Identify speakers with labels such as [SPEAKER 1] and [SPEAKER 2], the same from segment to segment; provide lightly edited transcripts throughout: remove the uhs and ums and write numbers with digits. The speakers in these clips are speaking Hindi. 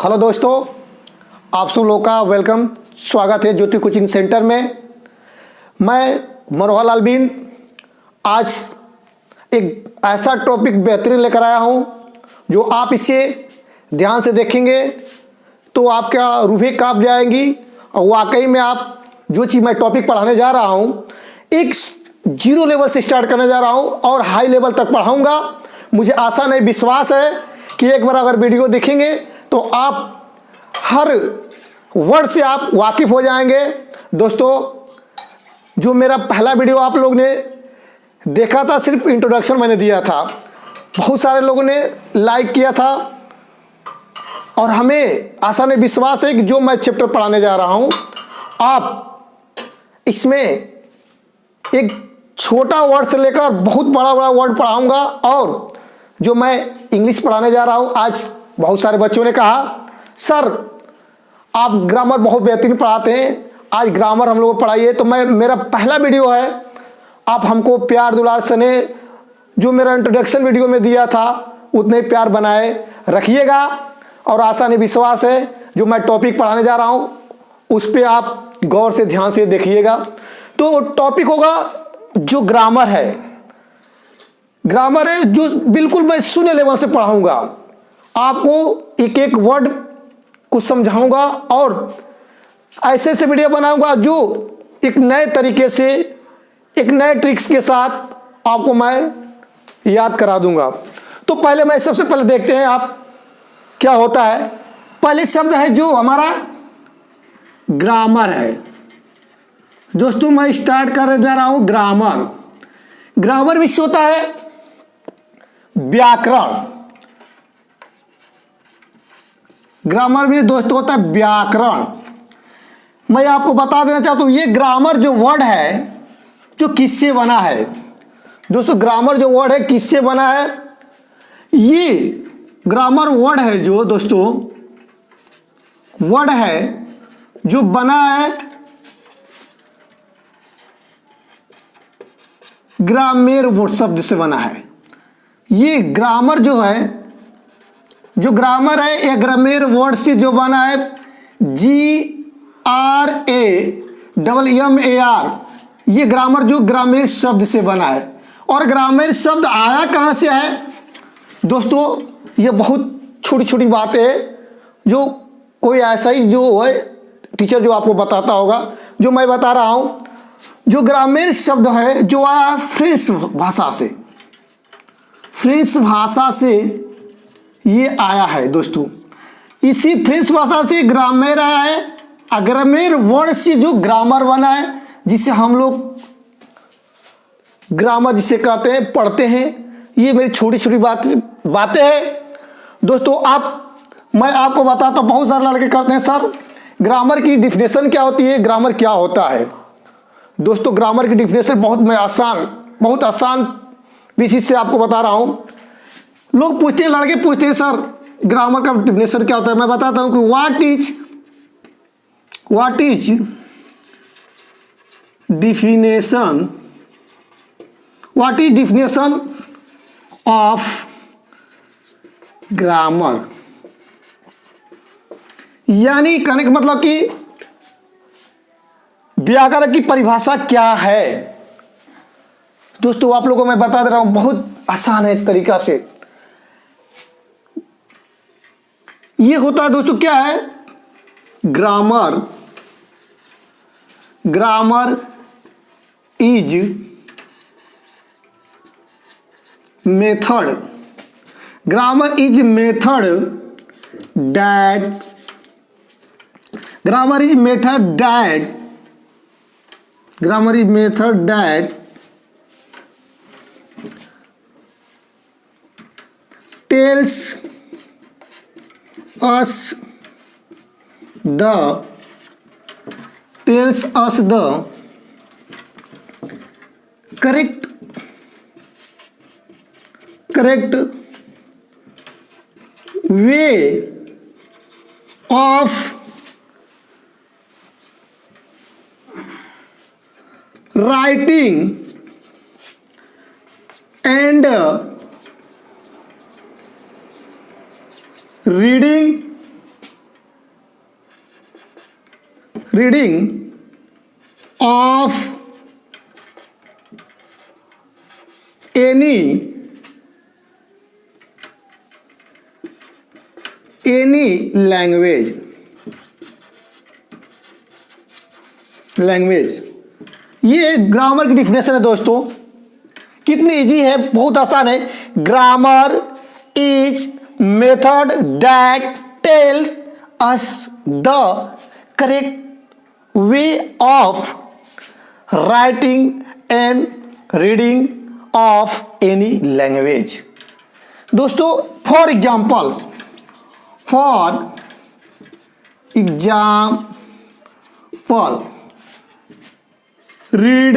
[SPEAKER 1] हेलो दोस्तों, आप सब लोग का वेलकम, स्वागत है ज्योति कोचिंग सेंटर में। मैं मनोहर लाल बीन आज एक ऐसा टॉपिक बेहतरीन लेकर आया हूं जो आप इसे ध्यान से देखेंगे तो आपका रूहें कांप जाएंगी। और वाकई में आप जो चीज़ मैं टॉपिक पढ़ाने जा रहा हूं एक जीरो लेवल से स्टार्ट करने जा रहा हूं और हाई लेवल तक पढ़ाऊंगा। मुझे आशा नहीं, विश्वास है कि एक बार अगर वीडियो देखेंगे तो आप हर वर्ड से आप वाकिफ हो जाएंगे। दोस्तों, जो मेरा पहला वीडियो आप लोग ने देखा था, सिर्फ इंट्रोडक्शन मैंने दिया था, बहुत सारे लोगों ने लाइक किया था और हमें आशा नहीं, विश्वास है कि जो मैं चैप्टर पढ़ाने जा रहा हूं आप इसमें एक छोटा वर्ड से लेकर बहुत बड़ा बड़ा वर्ड पढ़ाऊंगा। और जो मैं इंग्लिश पढ़ाने जा रहा हूं, आज बहुत सारे बच्चों ने कहा सर आप ग्रामर बहुत बेहतरीन पढ़ाते हैं, आज ग्रामर हम लोग को पढ़ाइए। तो मेरा पहला वीडियो है, आप हमको प्यार दुलार सने जो मेरा इंट्रोडक्शन वीडियो में दिया था उतने प्यार बनाए रखिएगा। और आशा नहीं, विश्वास है जो मैं टॉपिक पढ़ाने जा रहा हूं उस पर आप गौर से ध्यान से देखिएगा। तो टॉपिक होगा जो ग्रामर है, जो बिल्कुल मैं शून्य लेवल से पढ़ाऊंगा, आपको एक एक वर्ड को समझाऊंगा और ऐसे ऐसे वीडियो बनाऊंगा जो एक नए तरीके से, एक नए ट्रिक्स के साथ आपको मैं याद करा दूंगा। तो पहले मैं सबसे पहले देखते हैं आप क्या होता है। पहले शब्द है जो हमारा ग्रामर है। दोस्तों, मैं स्टार्ट करने जा रहा हूं ग्रामर। ग्रामर विषय होता है व्याकरण। ग्रामर में दोस्तों होता है व्याकरण। मैं आपको बता देना चाहता हूं ये ग्रामर जो वर्ड है जो किससे बना है। दोस्तों, ग्रामर जो वर्ड है किससे बना है, ये ग्रामर वर्ड है जो दोस्तों वर्ड है जो बना है ग्रामेर वर्ड शब्द से बना है। ये ग्रामर जो है, जो ग्रामर है ये ग्रामेर वर्ड से जो बना है, GRAMAR। ये ग्रामर जो ग्रामेर शब्द से बना है। और ग्रामेर शब्द आया कहाँ से है दोस्तों, ये बहुत छोटी छोटी बातें है जो कोई ऐसा ही जो है टीचर जो आपको बताता होगा, जो मैं बता रहा हूं। जो ग्रामेर शब्द है जो आया फ्रेंच भाषा से, फ्रेंच भाषा से ये आया है दोस्तों। इसी फ्रेंच भाषा से ग्रामेर आया है। ग्रामेर वर्ड से जो ग्रामर बना है, जिसे हम लोग ग्रामर जिसे कहते हैं, पढ़ते हैं। ये मेरी छोटी छोटी बातें हैं दोस्तों। मैं आपको बताता हूं, बहुत सारे लड़के करते हैं सर ग्रामर की डिफिनेशन क्या होती है, ग्रामर क्या होता है। दोस्तों, ग्रामर की डिफिनेशन बहुत आसान विधि से आपको बता रहा हूं। लोग पूछते हैं, लड़के पूछते हैं सर ग्रामर का डिफिनेशन क्या होता है। मैं बताता हूं कि what is definition of grammar. यानी कहने का मतलब कि व्याकरण की परिभाषा क्या है। दोस्तों, आप लोगों को मैं बता दे रहा हूं, बहुत आसान है एक तरीका से। ये होता है दोस्तों, क्या है grammar is method. Grammar is method that tells us the correct way of writing and reading reading of any language ये ग्रामर की डिफिनेशन है दोस्तों। कितनी इजी है, बहुत आसान है। Grammar is method that tell us the correct way of writing and reading of any language. दोस्तों for example read,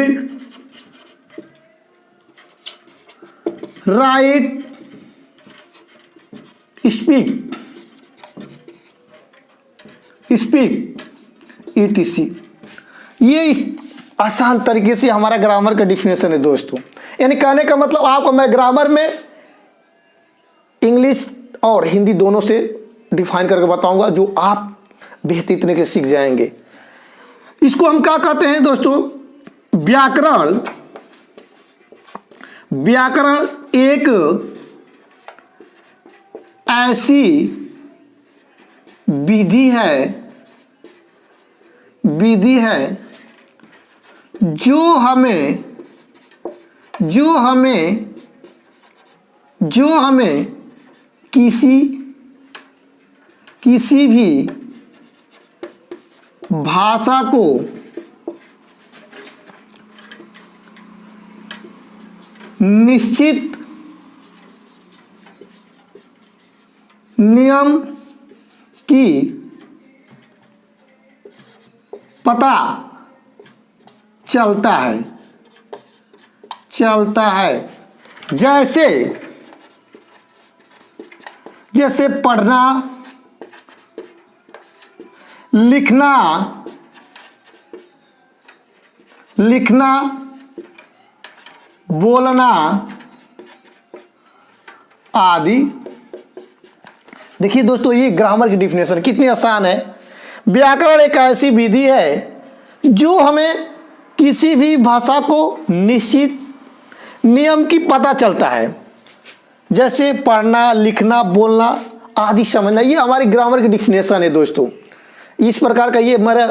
[SPEAKER 1] write, speak etc। ये आसान तरीके से हमारा ग्रामर का डिफिनेशन है दोस्तों। यानी कहने का मतलब आपको मैं ग्रामर में इंग्लिश और हिंदी दोनों से डिफाइन करके बताऊंगा, जो आप बेहतरीन तरीके से सीख जाएंगे। इसको हम क्या कहते हैं दोस्तों? व्याकरण। व्याकरण एक ऐसी विधि है जो हमें किसी भी भाषा को निश्चित नियम की पता चलता है। जैसे पढ़ना, लिखना, बोलना आदि। देखिए दोस्तों, ये ग्रामर की डिफिनेशन कितनी आसान है। व्याकरण एक ऐसी विधि है जो हमें किसी भी भाषा को निश्चित नियम की पता चलता है, जैसे पढ़ना, लिखना, बोलना आदि समझना। ये हमारी ग्रामर की डिफिनेशन है दोस्तों। इस प्रकार का ये मेरा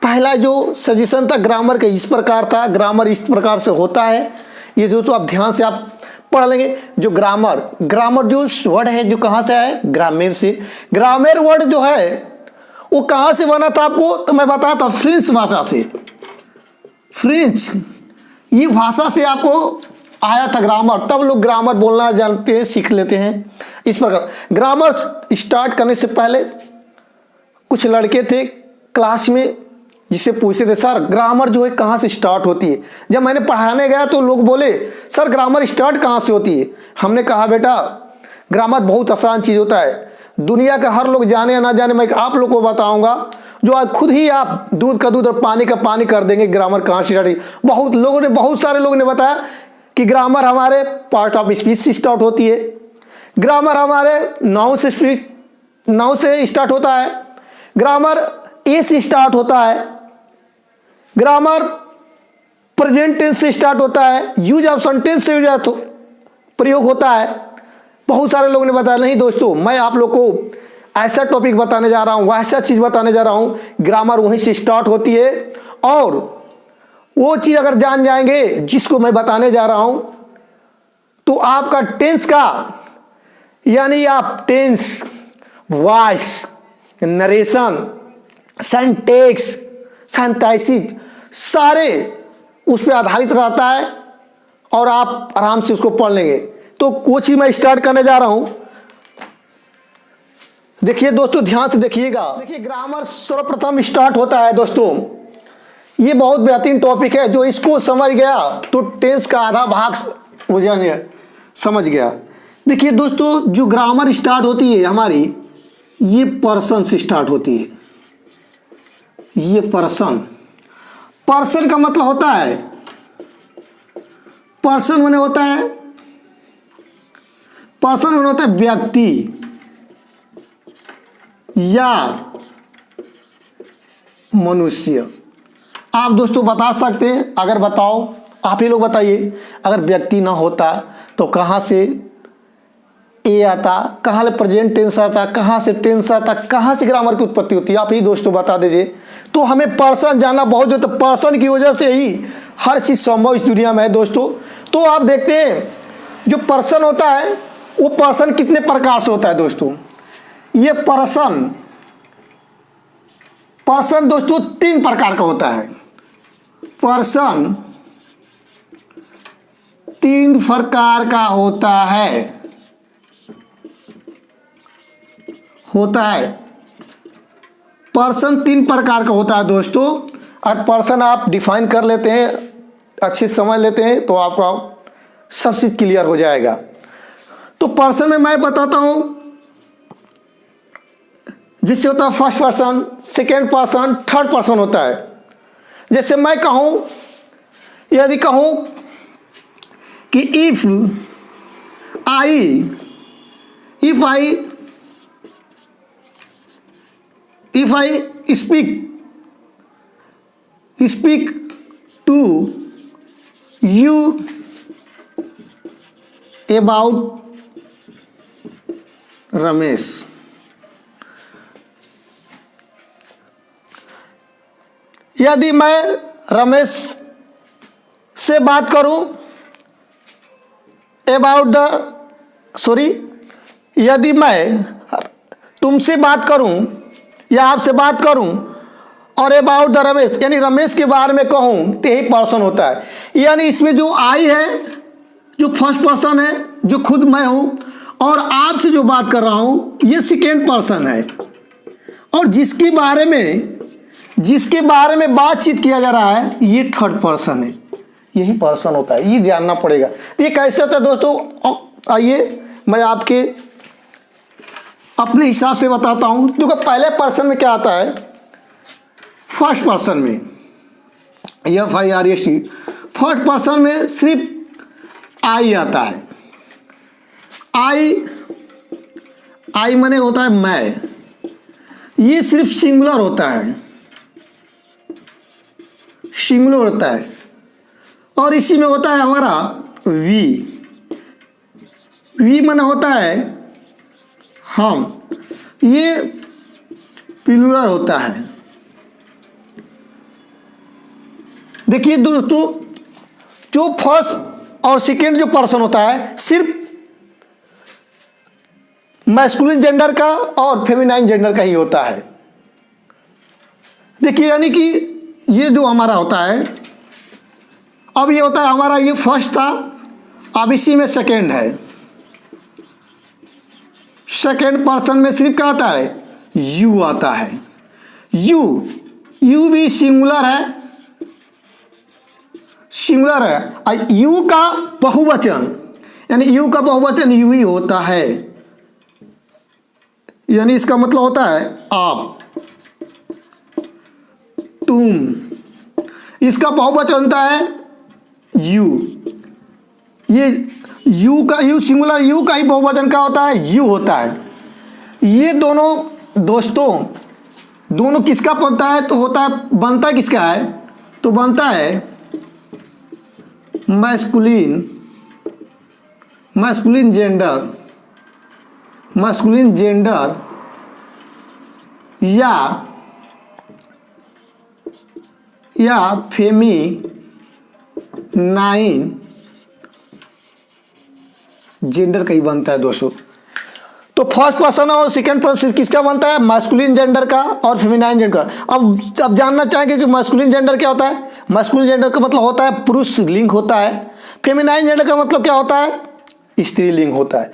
[SPEAKER 1] पहला जो सजेशन था ग्रामर का, इस प्रकार था। ग्रामर इस प्रकार से होता है। ये दोस्तों आप ध्यान से आप पढ़ लेंगे। जो ग्रामर जो वर्ड है, जो कहाँ से है? ग्रामीण से। ग्रामीण वर्ड जो है वो कहाँ से बना था आपको तो मैं बताता हूँ, फ्रेंच भाषा से। फ्रेंच ये भाषा से आपको आया था ग्रामर, तब लोग ग्रामर बोलना जानते हैं, सीख लेते हैं। इस प्रकार ग्रामर स्टार्ट करने से पहले कुछ लड़के थे क्लास में, जिससे पूछते थे सर ग्रामर जो है कहाँ से स्टार्ट होती है। जब मैंने पढ़ाने गया तो लोग बोले सर ग्रामर स्टार्ट कहाँ से होती है। हमने कहा बेटा ग्रामर बहुत आसान चीज़ होता है, दुनिया का हर लोग जाने या ना जाने, मैं आप लोग को बताऊंगा जो आज खुद ही आप दूध का दूध और पानी का पानी कर देंगे। ग्रामर कहाँ से स्टार्ट? बहुत सारे लोगों ने बताया कि ग्रामर हमारे पार्ट ऑफ स्पीच से स्टार्ट होती है। ग्रामर हमारे नाउन से स्टार्ट होता है। ग्रामर ए से स्टार्ट होता है। ग्रामर प्रेजेंट टेंस से स्टार्ट होता है। यूज ऑफ सेंटेंस से प्रयोग होता है। बहुत सारे लोगों ने बताया। नहीं दोस्तों, मैं आप लोग को ऐसा टॉपिक बताने जा रहा हूँ, ऐसा चीज़ बताने जा रहा हूँ, ग्रामर वहीं से स्टार्ट होती है। और वो चीज़ अगर जान जाएंगे जिसको मैं बताने जा रहा हूँ, तो आपका टेंस का यानी आप tense, voice, narration, syntax, synthesis सारे उस पर आधारित रहता है और आप आराम से उसको पढ़ लेंगे। तो कुछ ही मैं स्टार्ट करने जा रहा हूं। देखिए दोस्तों, ध्यान से देखिएगा। देखिए ग्रामर सर्वप्रथम स्टार्ट होता है दोस्तों, ये बहुत बेहतरीन टॉपिक है। जो इसको समझ गया तो टेंस का आधा भाग वो समझ गया। देखिए दोस्तों, जो ग्रामर स्टार्ट होती है हमारी, ये पर्सन से स्टार्ट होती है। ये पर्सन का मतलब होता है, पर्सन माने होता है व्यक्ति या मनुष्य। आप दोस्तों बता सकते हैं? अगर बताओ, आप ही लोग बताइए, अगर व्यक्ति ना होता तो कहाँ से ए आता, कहाँ से प्रेजेंट टेंस आता, कहाँ से टेंस आता, कहाँ से ग्रामर की उत्पत्ति होती है? आप ही दोस्तों बता दीजिए। तो हमें पर्सन जानना बहुत जरूरी है। पर्सन की वजह से ही हर चीज़ संभव इस दुनिया में है दोस्तों। तो आप देखते हैं जो पर्सन होता है वो पर्सन कितने प्रकार से होता है दोस्तों? ये पर्सन दोस्तों 3 प्रकार का होता है। पर्सन 3 प्रकार का होता है। पर्सन 3 प्रकार का होता है दोस्तों। और पर्सन आप डिफाइन कर लेते हैं, अच्छे समझ लेते हैं तो आपका सब चीज क्लियर हो जाएगा। तो पर्सन में मैं बताता हूं, जिससे होता है first person, second person, third person होता है। जैसे मैं कहूं, यदि कहूं कि if I speak to you about Ramesh, यदि मैं रमेश से बात करूं यदि मैं तुमसे बात करूं या आपसे बात करूं और अबाउट द रमेश यानी रमेश के बारे में कहूं तो यही पर्सन होता है। यानी इसमें जो आई है, जो फर्स्ट पर्सन है, जो खुद मैं हूं, और आपसे जो बात कर रहा हूं ये सेकेंड पर्सन है, और जिसके बारे में बातचीत किया जा रहा है ये थर्ड पर्सन है। यही पर्सन होता है, ये जानना पड़ेगा। ये कैसे होता है दोस्तों? आइए मैं आपके अपने हिसाब से बताता हूं। देखो पहले पर्सन में क्या आता है? फर्स्ट पर्सन में FIRST, फर्स्ट पर्सन में सिर्फ आई आता है। आई माने होता है मैं, ये सिर्फ सिंगुलर होता है, और इसी में होता है हमारा वी माने होता है हम, ये प्लूरल होता है। देखिए दोस्तों, जो फर्स्ट और सेकेंड जो पर्सन होता है सिर्फ मैस्कुलिन जेंडर का और फेमिनाइन जेंडर का ही होता है। देखिए यानी कि ये जो हमारा होता है, अब ये होता है हमारा, ये फर्स्ट था, अब इसी में सेकेंड है। सेकेंड पर्सन में सिर्फ क्या आता है? यू आता है। यू भी सिंगुलर है, यू का बहुवचन यानी यू का बहुवचन यू ही होता है। यानी इसका मतलब होता है आप, तुम, इसका बहुवचन होता है यू। ये यू सिंगुलर यू का ही बहुवचन क्या होता है? यू होता है। ये दोनों दोस्तों दोनों किसका बनता है? तो होता है, बनता किसका है? तो बनता है मैस्कुलिन जेंडर या फेमिनाइन जेंडर का ही बनता है दोस्तों। तो फर्स्ट पर्सन और सेकंड पर्सन किसका बनता है? मैस्कुलिन जेंडर का और फेमिनाइन जेंडर का। अब जानना चाहेंगे कि मैस्कुलिन जेंडर क्या होता है? मैस्कुलिन जेंडर का मतलब होता है पुरुष लिंग होता है। फेमिनाइन जेंडर का मतलब क्या होता है? स्त्री लिंग होता है।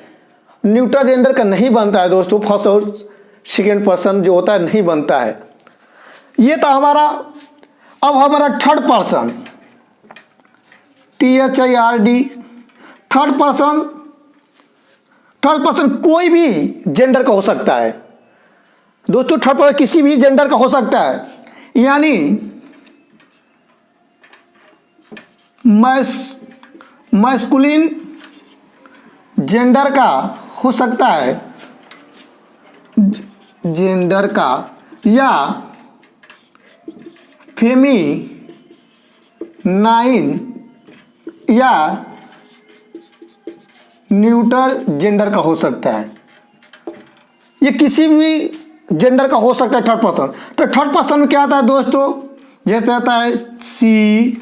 [SPEAKER 1] न्यूट्रल जेंडर का नहीं बनता है दोस्तों, फर्स्ट और सेकेंड पर्सन जो होता है नहीं बनता है। ये तो हमारा, अब हमारा third person THIRD, third person कोई भी जेंडर का हो सकता है दोस्तों। थर्ड पर्सन किसी भी जेंडर का हो सकता है, यानी मैस्कुलिन जेंडर का हो सकता है, जेंडर का, या फेमिनाइन या न्यूटर जेंडर का हो सकता है। ये किसी भी जेंडर का हो सकता है थर्ड पर्सन। तो थर्ड पर्सन में क्या आता है दोस्तों, जैसे आता है सी,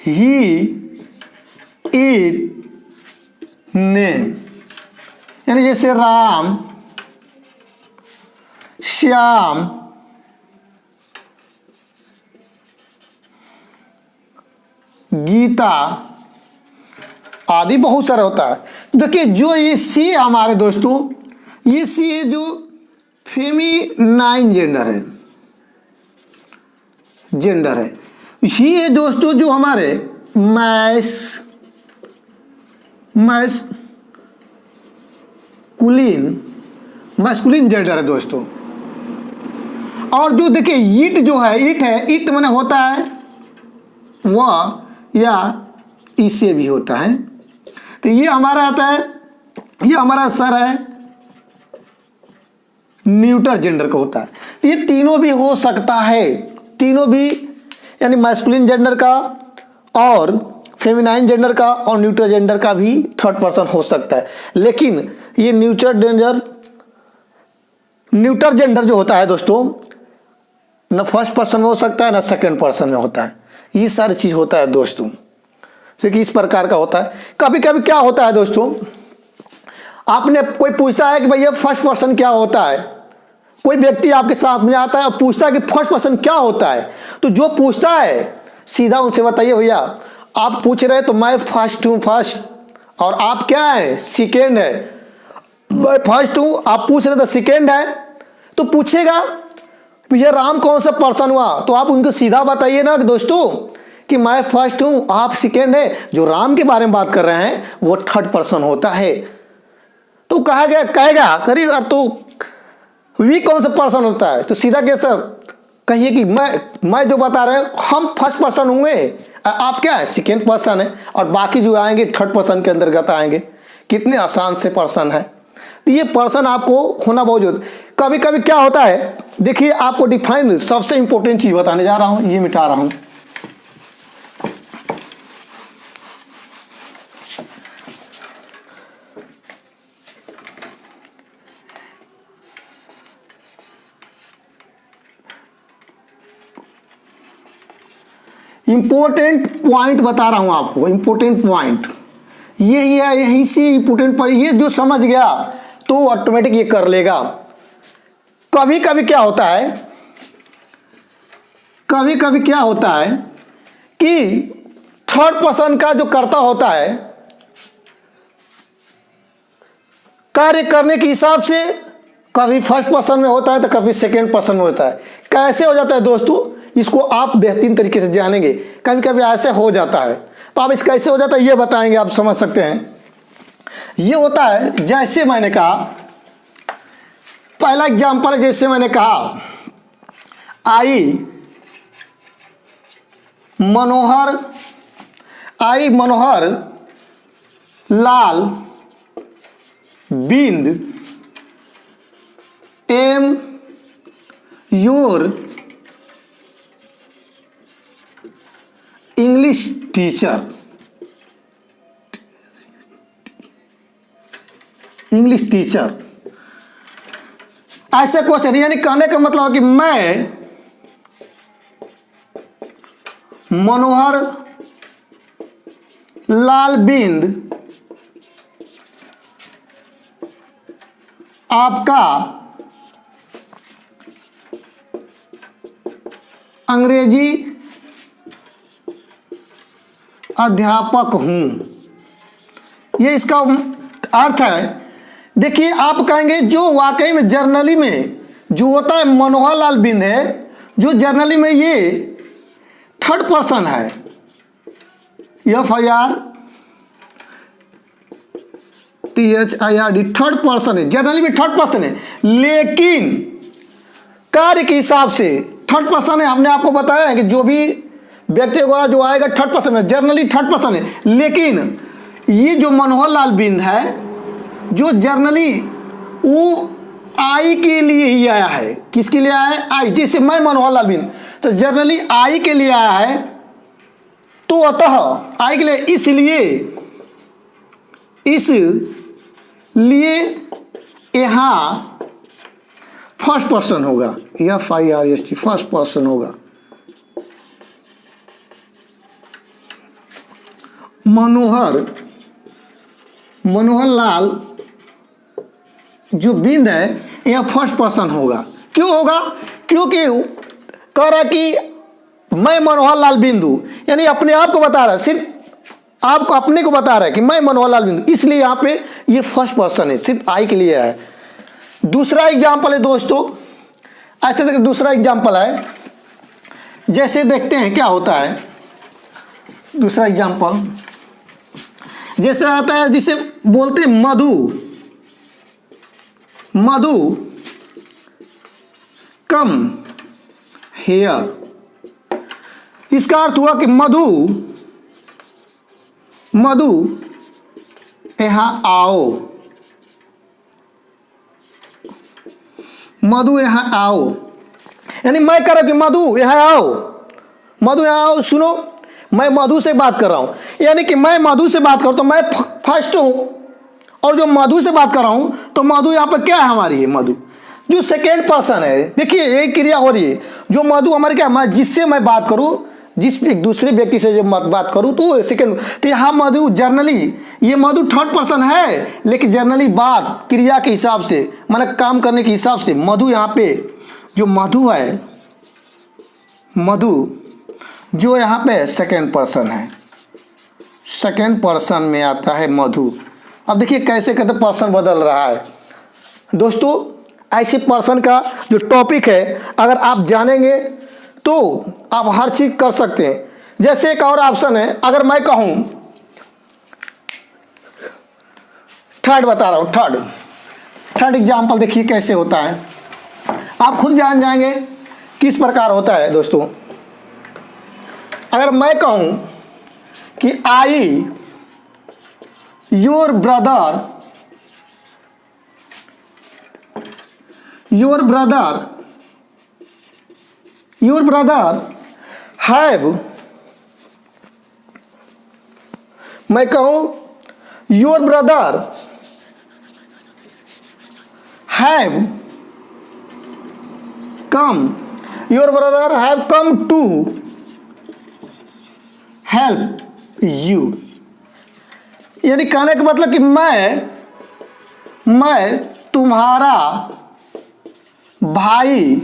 [SPEAKER 1] ही, इट, ने, यानी जैसे राम, श्याम, गीता आदि बहुत सारा होता है। देखिए जो ये सी हमारे दोस्तों, ये सी जो फेमिनाइन जेंडर है, ये दोस्तों जो हमारे मैस्कुलिन जेंडर है दोस्तों। और जो देखिए ईट जो है, ईट माने होता है वह या इसे भी होता है। तो ये हमारा आता है, ये हमारा सर है न्यूटर जेंडर का होता है। तो ये तीनों भी हो सकता है, तीनों भी यानी मैस्कुलिन जेंडर का और फेमिनाइन जेंडर का और न्यूटर जेंडर का भी थर्ड पर्सन हो सकता है। लेकिन ये न्यूटर जेंडर जो होता है दोस्तों, न फर्स्ट पर्सन में हो सकता है ना सेकंड पर्सन में होता है। ये सारी चीज़ होता है दोस्तों, जैसे इस प्रकार का होता है। कभी कभी क्या होता है दोस्तों, आपने कोई पूछता है कि भैया फर्स्ट पर्सन क्या होता है, कोई व्यक्ति आपके साथ में आता है और पूछता है कि फर्स्ट पर्सन क्या होता है, तो जो पूछता है सीधा उनसे बताइए भैया आप पूछ रहे तो मैं फर्स्ट हूँ फर्स्ट, और आप क्या है सेकेंड है। मैं फर्स्ट हूँ, आप पूछ रहे तो सेकेंड है, तो पूछेगा भैया राम कौन सा पर्सन हुआ, तो आप उनको सीधा बताइए ना दोस्तों कि मैं फर्स्ट हूँ आप सेकेंड है। जो राम के बारे में बात कर रहे हैं वो थर्ड पर्सन होता है। तो कहेगा करिए तो वी कौन सा पर्सन होता है, तो सीधा कैसे कहिए कि मैं जो बता रहे हैं हम फर्स्ट पर्सन होंगे, आप क्या है सेकेंड पर्सन है, और बाकी जो आएंगे थर्ड पर्सन के अंतर्गत आएंगे। कितने आसान से पर्सन है। तो ये पर्सन आपको होना बहुत जरूरी। कभी कभी क्या होता है, देखिए आपको डिफाइन सबसे इंपॉर्टेंट चीज बताने जा रहा हूं, ये मिटा रहा हूं। इंपॉर्टेंट पॉइंट बता रहा हूं आपको, इंपॉर्टेंट पॉइंट ये है, यहीं से इंपॉर्टेंट पर ये जो समझ गया तो ऑटोमेटिक ये कर लेगा। कभी कभी क्या होता है, कभी कभी क्या होता है कि थर्ड पर्सन का जो कर्ता होता है कार्य करने के हिसाब से कभी फर्स्ट पर्सन में होता है तो कभी सेकेंड पर्सन में होता है। कैसे हो जाता है दोस्तों, इसको आप बेहतरीन तरीके से जानेंगे। कभी कभी ऐसे हो जाता है, तो आप इस कैसे हो जाता है ये बताएंगे, आप समझ सकते हैं। ये होता है जैसे मैंने कहा, पहला एग्जांपल जैसे मैंने कहा आई मनोहर लाल बिंद एम योर इंग्लिश टीचर। ऐसे क्वेश्चन, यानी कहने का मतलब है कि मैं मनोहर लाल बिंद आपका अंग्रेजी अध्यापक हूं। ये इसका अर्थ है। देखिए आप कहेंगे जो वाकई में जर्नली में जो होता है मनोहर लाल बिंद है, जो जर्नली में ये थर्ड पर्सन है, FIR THIRD थर्ड पर्सन है, जर्नली में थर्ड पर्सन है, लेकिन कार्य के हिसाब से थर्ड पर्सन है। हमने आपको बताया है कि जो भी व्यक्ति होगा जो आएगा थर्ड पर्सन है, जर्नली थर्ड पर्सन है। लेकिन ये जो मनोहर लाल बिंद है जो जर्नली वो आई के लिए ही आया है। किसके लिए आया है? आई। जैसे मैं मनोहर लाल बिंद, तो जनरली आई के लिए आया है, तो अतः आई के लिए, इसलिए यहाँ फर्स्ट पर्सन होगा, FIRST फर्स्ट पर्सन होगा। मनोहर लाल जो बिंद है यह फर्स्ट पर्सन होगा। क्यों होगा? क्योंकि कह रहा कि मैं मनोहर लाल बिंदु, यानी अपने आप को बता रहा है, सिर्फ आपको अपने को बता रहा है कि मैं मनोहर लाल बिंदु, इसलिए यहाँ पे ये फर्स्ट पर्सन है, सिर्फ आई के लिए है। दूसरा एग्जाम्पल है दोस्तों, ऐसे देखिए दूसरा एग्जाम्पल है, जैसे देखते हैं क्या होता है। दूसरा एग्जाम्पल जैसे आता है, जिसे बोलते हैं मधु कम हेयर। इसका अर्थ हुआ कि मधु यहां आओ, मधु यहां आओ। यानी मैं कह रहा हूं कि मधु यहां आओ, मधु यहां आओ। सुनो, मैं मधु से बात कर रहा हूं, यानी कि मैं मधु से बात कर रहा हूं, तो मैं फर्स्ट हूं, और जो मधु से बात कर रहा हूं, तो मधु यहां पर क्या है? हमारी है मधु, जो सेकेंड पर्सन है। देखिए एक क्रिया हो रही है, जो मधु हमारे क्या, मैं जिससे मैं बात करूं, जिस एक दूसरे व्यक्ति से जब बात करूं तो सेकेंड। तो यहाँ मधु जनरली, ये मधु थर्ड पर्सन है, लेकिन जनरली बात क्रिया के हिसाब से, मतलब काम करने के हिसाब से मधु यहाँ पे जो मधु है, मधु जो यहाँ पे सेकेंड पर्सन है, सेकेंड पर्सन में आता है मधु। अब देखिए कैसे कहते पर्सन बदल रहा है दोस्तों। ऐसे पर्सन का जो टॉपिक है, अगर आप जानेंगे तो आप हर चीज कर सकते हैं। जैसे एक और ऑप्शन है, अगर मैं कहूं, थर्ड बता रहा हूं, थर्ड एग्जाम्पल देखिए कैसे होता है, आप खुद जान जाएंगे किस प्रकार होता है दोस्तों। अगर मैं कहूं कि आई योर ब्रदर हैव, मैं कहूं your brother have come to help you. यानी कहने का मतलब कि मैं तुम्हारा भाई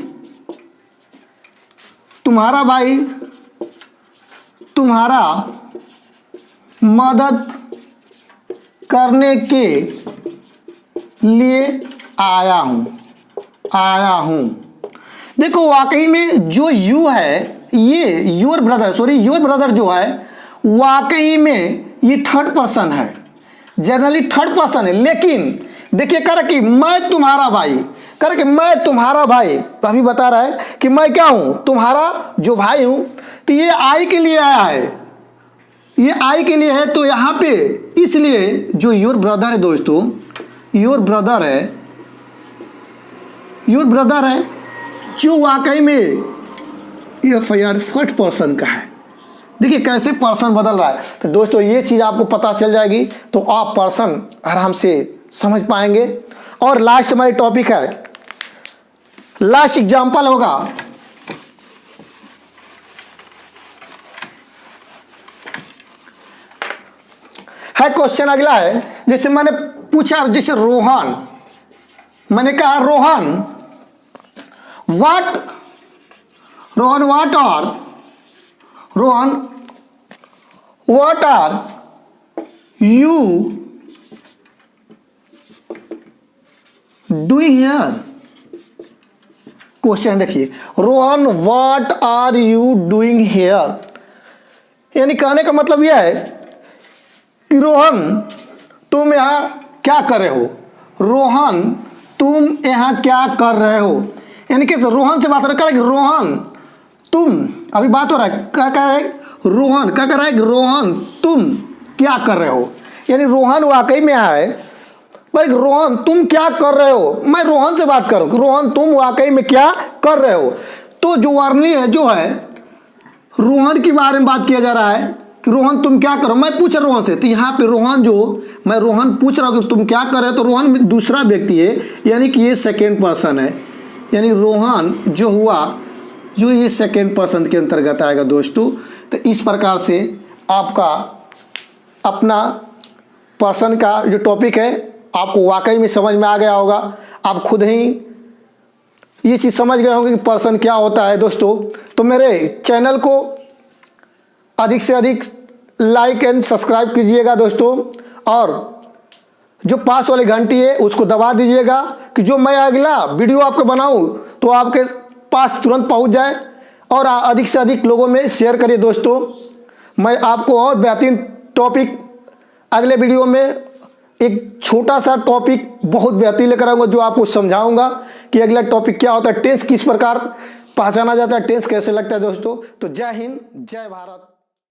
[SPEAKER 1] तुम्हारा मदद करने के लिए आया हूं। देखो वाकई में जो यू है, ये योर ब्रदर जो है, वाकई में ये थर्ड पर्सन है, जनरली थर्ड पर्सन है। लेकिन देखिए कह रहा कि मैं तुम्हारा भाई, कह रहा कि मैं तुम्हारा भाई, अभी बता रहा है कि मैं क्या हूं, तुम्हारा जो भाई हूं। तो ये आई के लिए आया है, ये आई के लिए है। तो यहां पे इसलिए जो योर ब्रदर है दोस्तों, योर ब्रदर है जो वाकई में FIR फर्स्ट पर्सन का है। देखिए कैसे पर्सन बदल रहा है। तो दोस्तों ये चीज़ आपको पता चल जाएगी तो आप पर्सन आराम से समझ पाएंगे। और लास्ट हमारी टॉपिक है, लास्ट एग्जाम्पल होगा, क्वेश्चन अगला है। जैसे मैंने पूछा, जैसे रोहन, मैंने कहा Rohan what are you doing here? Question देखिए, Rohan what are you doing here. यानी कहने का मतलब यह है कि रोहन तुम यहाँ क्या कर रहे हो, रोहन तुम यहाँ क्या कर रहे हो। यानी कि रोहन से बात हो रहा है कि रोहन तुम, अभी बात हो रहा है क्या कह रहा है, रोहन क्या कर रहा है कि रोहन तुम क्या कर रहे हो। यानी रोहन वाकई में है, भाई रोहन तुम क्या कर रहे हो, मैं रोहन से बात करूं कि रोहन तुम वाकई में क्या कर रहे हो। तो जो वार्निंग है जो है रोहन के बारे में बात किया जा रहा है कि रोहन तुम क्या करो, मैं पूछ रहा रोहन से। तो यहाँ पे रोहन जो मैं रोहन पूछ रहा हूँ कि तुम क्या कर रहे हो, तो रोहन दूसरा व्यक्ति है, यानी कि ये सेकेंड पर्सन है, यानी रोहन जो हुआ जो ये सेकेंड पर्सन के अंतर्गत आएगा दोस्तों। तो इस प्रकार से आपका अपना पर्सन का जो टॉपिक है आपको वाकई में समझ में आ गया होगा। आप खुद ही ये चीज़ समझ गए होंगे कि पर्सन क्या होता है दोस्तों। तो मेरे चैनल को अधिक से अधिक लाइक एंड सब्सक्राइब कीजिएगा दोस्तों, और जो पास वाली घंटी है उसको दबा दीजिएगा कि जो मैं अगला वीडियो आपको बनाऊं तो आपके पास तुरंत पहुंच जाए, और अधिक से अधिक लोगों में शेयर करिए दोस्तों। मैं आपको और बेहतरीन टॉपिक अगले वीडियो में एक छोटा सा टॉपिक बहुत बेहतरीन लेकर आऊँगा, जो आपको समझाऊंगा कि अगला टॉपिक क्या होता है, टेंस किस प्रकार पहचाना जाता है, टेंस कैसे लगता है दोस्तों। तो जय हिंद, जय भारत।